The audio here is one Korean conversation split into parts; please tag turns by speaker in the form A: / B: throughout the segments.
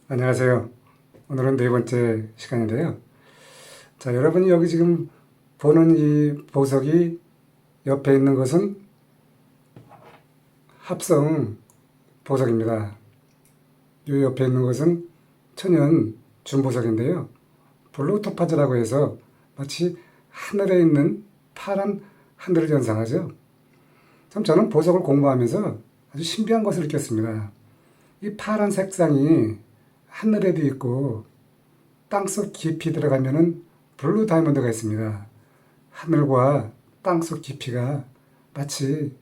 A: 안녕하세요. 오늘은 네 번째 시간인데요. 자, 여러분이 여기 지금 보는 이 보석이 옆에 있는 것은 합성 보석입니다. 이 옆에 있는 것은 천연 준보석인데요. 블루 토파즈라고 해서 마치 하늘에 있는 파란 하늘을 연상하죠. 참 저는 보석을 공부하면서 아주 신비한 것을 느꼈습니다. 이 파란 색상이 하늘에도 있고 땅속 깊이 들어가면은 블루 다이몬드가 있습니다. 하늘과 땅속 깊이가 마치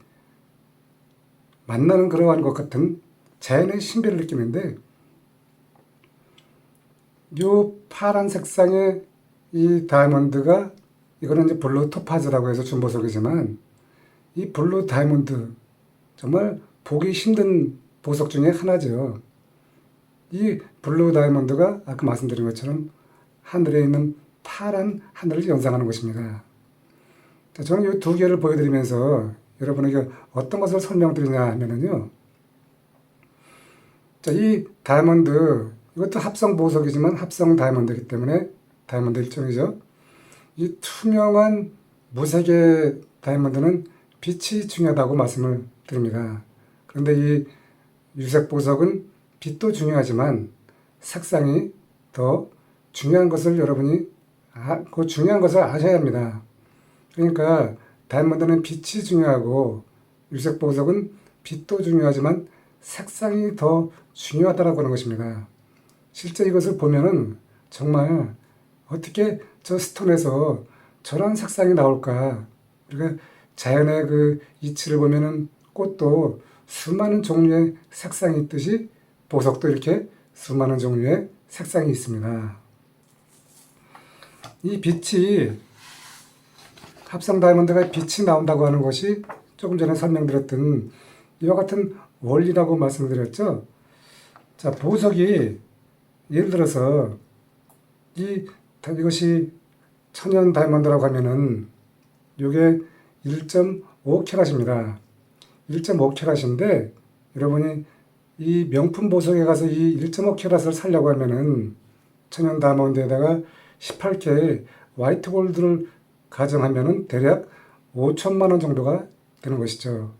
A: 만나는 그러한 것 같은 자연의 신비를 느끼는데, 요 파란 색상의 이 다이몬드가, 이거는 이제 블루 토파즈라고 해서 준보석이지만, 이 블루 다이몬드 정말 보기 힘든 보석 중에 하나죠. 이 블루 다이몬드가 아까 말씀드린 것처럼 하늘에 있는 파란 하늘을 연상하는 것입니다. 자, 저는 이 두 개를 보여드리면서 여러분에게 어떤 것을 설명드리냐 하면은요. 자, 이 다이몬드, 이것도 합성 보석이지만 합성 다이몬드이기 때문에 다이몬드 일종이죠. 이 투명한 무색의 다이몬드는 빛이 중요하다고 말씀을 드립니다. 그런데 이 유색 보석은 빛도 중요하지만 색상이 더 중요한 것을 여러분이 그 중요한 것을 아셔야 합니다. 그러니까 다이아몬드는 빛이 중요하고 유색 보석은 빛도 중요하지만 색상이 더 중요하다라고 하는 것입니다. 실제 이것을 보면은 정말 어떻게 저 스톤에서 저런 색상이 나올까? 우리가 자연의 그 이치를 보면은 꽃도 수많은 종류의 색상이 있듯이 보석도 이렇게 수많은 종류의 색상이 있습니다. 이 빛이, 합성 다이아몬드가 빛이 나온다고 하는 것이 조금 전에 설명드렸던 이와 같은 원리라고 말씀드렸죠. 자, 보석이 예를 들어서 이것이 천연 다이아몬드라고 하면은 이게 1.5캐럿입니다. 1.5캐럿인데 여러분이 이 명품 보석에 가서 이 1.5캐럿을 사려고 하면은 천연 다이아몬드에다가 18K 화이트 골드를 가정하면은 대략 5천만 원 정도가 되는 것이죠.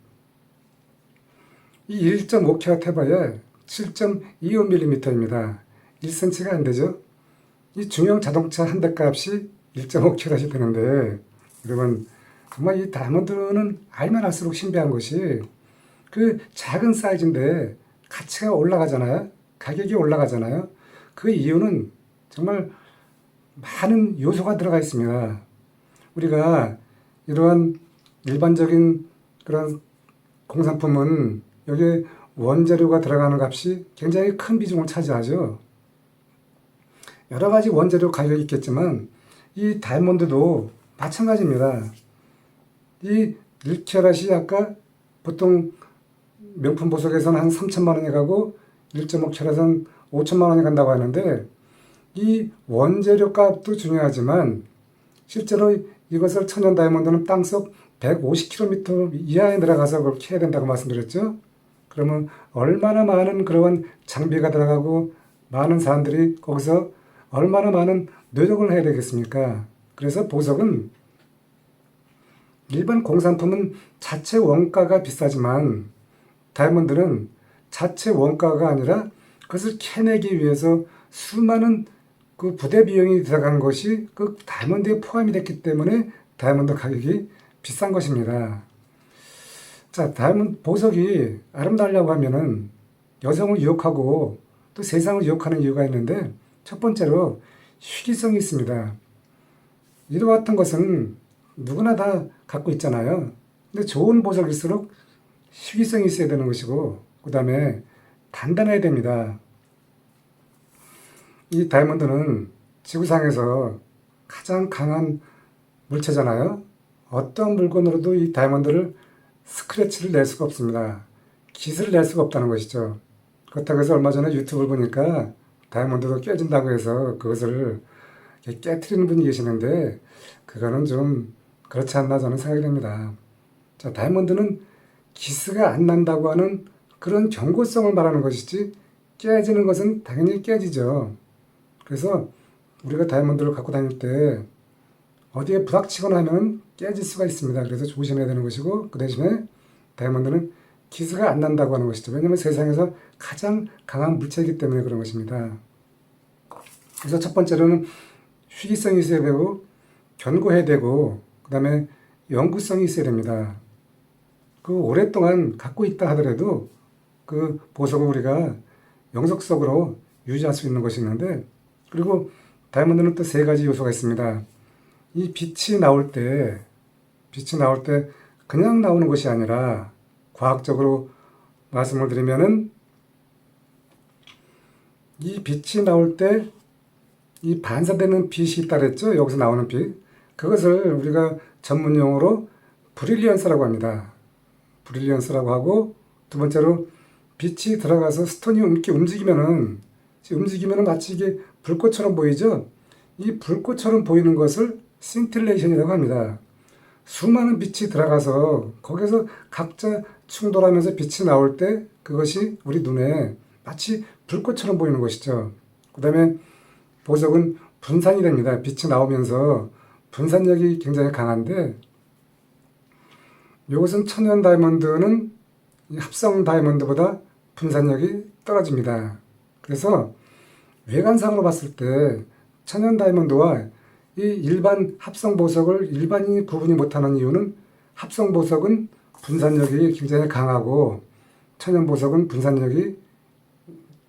A: 이 1.5캐럿 해봐야 7.25mm입니다. 1cm가 안 되죠. 이 중형 자동차 한 대 값이 1.5캐럿이 되는데, 여러분 정말 이 다이아몬드는 알면 알수록 신비한 것이 그 작은 사이즈인데 가치가 올라가잖아요. 가격이 올라가잖아요. 그 이유는 정말 많은 요소가 들어가 있습니다. 우리가 이러한 일반적인 그런 공산품은 여기에 원재료가 들어가는 값이 굉장히 큰 비중을 차지하죠. 여러 가지 원재료 가격이 있겠지만 이 다이아몬드도 마찬가지입니다. 이 1캐럿이 아까 보통 명품 보석에서는 한 3천만 원이 가고 1.5캐럿은 5천만 원이 간다고 하는데, 이 원재료 값도 중요하지만 실제로 이것을 천연 다이아몬드는 땅속 150km 이하에 들어가서 그렇게 해야 된다고 말씀드렸죠. 그러면 얼마나 많은 그런 장비가 들어가고 많은 사람들이 거기서 얼마나 많은 노력을 해야 되겠습니까? 그래서 보석은 일반 공산품은 자체 원가가 비싸지만 다이아몬드는 자체 원가가 아니라 그것을 캐내기 위해서 수많은 그 부대 비용이 들어간 것이 그 다이아몬드에 포함이 됐기 때문에 다이아몬드 가격이 비싼 것입니다. 자, 다이아몬드 보석이 아름다우려고 하면은 여성을 유혹하고 또 세상을 유혹하는 이유가 있는데, 첫 번째로 희귀성이 있습니다. 이와 같은 것은 누구나 다 갖고 있잖아요. 근데 좋은 보석일수록 희귀성이 있어야 되는 것이고, 그 다음에 단단해야 됩니다. 이 다이아몬드는 지구상에서 가장 강한 물체잖아요. 어떤 물건으로도 이 다이아몬드를 스크래치를 낼 수가 없습니다. 깃을 낼 수가 없다는 것이죠. 그렇다고 해서 얼마 전에 유튜브를 보니까 다이아몬드도 깨진다고 해서 그것을 깨트리는 분이 계시는데, 그거는 좀 그렇지 않나 저는 생각이 됩니다. 자, 다이아몬드는 기스가 안 난다고 하는 그런 견고성을 말하는 것이지 깨지는 것은 당연히 깨지죠. 그래서 우리가 다이아몬드를 갖고 다닐 때 어디에 부닥치거나 하면 깨질 수가 있습니다. 그래서 조심해야 되는 것이고, 그 대신에 다이아몬드는 기스가 안 난다고 하는 것이죠. 왜냐하면 세상에서 가장 강한 물체이기 때문에 그런 것입니다. 그래서 첫 번째로는 희귀성이 있어야 되고, 견고해야 되고, 그 다음에 영구성이 있어야 됩니다. 그 오랫동안 갖고 있다 하더라도 그 보석을 우리가 영속적으로 유지할 수 있는 것이 있는데, 그리고 다이아몬드는 또 세 가지 요소가 있습니다. 이 빛이 나올 때 그냥 나오는 것이 아니라, 과학적으로 말씀을 드리면은 이 빛이 나올 때 이 반사되는 빛이 있다 그랬죠? 여기서 나오는 빛. 그것을 우리가 전문 용어로 브릴리언스라고 합니다. 브릴리언스라고 하고, 두 번째로 빛이 들어가서 스톤이 움직이면은 마치 이게 불꽃처럼 보이죠? 이 불꽃처럼 보이는 것을 신틸레이션이라고 합니다. 수많은 빛이 들어가서 거기서 각자 충돌하면서 빛이 나올 때 그것이 우리 눈에 마치 불꽃처럼 보이는 것이죠. 그 다음에 보석은 분산이 됩니다. 빛이 나오면서 분산력이 굉장히 강한데, 이것은 천연 다이아몬드는 합성 다이아몬드보다 분산력이 떨어집니다. 그래서 외관상으로 봤을 때 천연 다이아몬드와 이 일반 합성 보석을 일반인이 구분이 못하는 이유는, 합성 보석은 분산력이 굉장히 강하고 천연 보석은 분산력이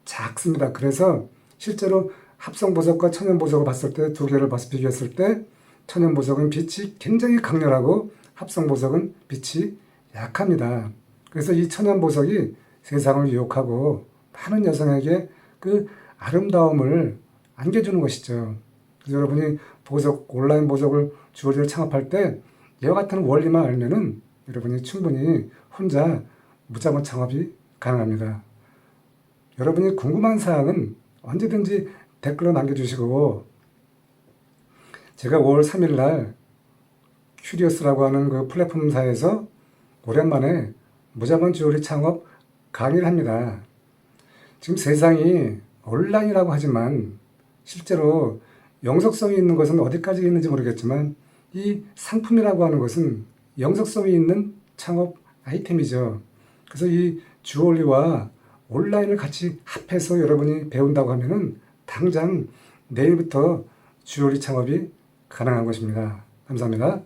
A: 작습니다. 그래서 실제로 합성 보석과 천연 보석을 봤을 때, 두 개를 비교했을 때 천연 보석은 빛이 굉장히 강렬하고 합성 보석은 빛이 약합니다. 그래서 이 천연 보석이 세상을 유혹하고 많은 여성에게 그 아름다움을 안겨주는 것이죠. 그래서 여러분이 온라인 보석을 주얼리를 창업할 때 이와 같은 원리만 알면은 여러분이 충분히 혼자 무자본 창업이 가능합니다. 여러분이 궁금한 사항은 언제든지 댓글로 남겨주시고, 제가 5월 3일 날 큐리어스라고 하는 그 플랫폼사에서 오랜만에 무자본 주얼리 창업 강의를 합니다. 지금 세상이 온라인이라고 하지만 실제로 영속성이 있는 것은 어디까지 있는지 모르겠지만, 이 상품이라고 하는 것은 영속성이 있는 창업 아이템이죠. 그래서 이 주얼리와 온라인을 같이 합해서 여러분이 배운다고 하면은 당장 내일부터 주얼리 창업이 가능한 것입니다. 감사합니다.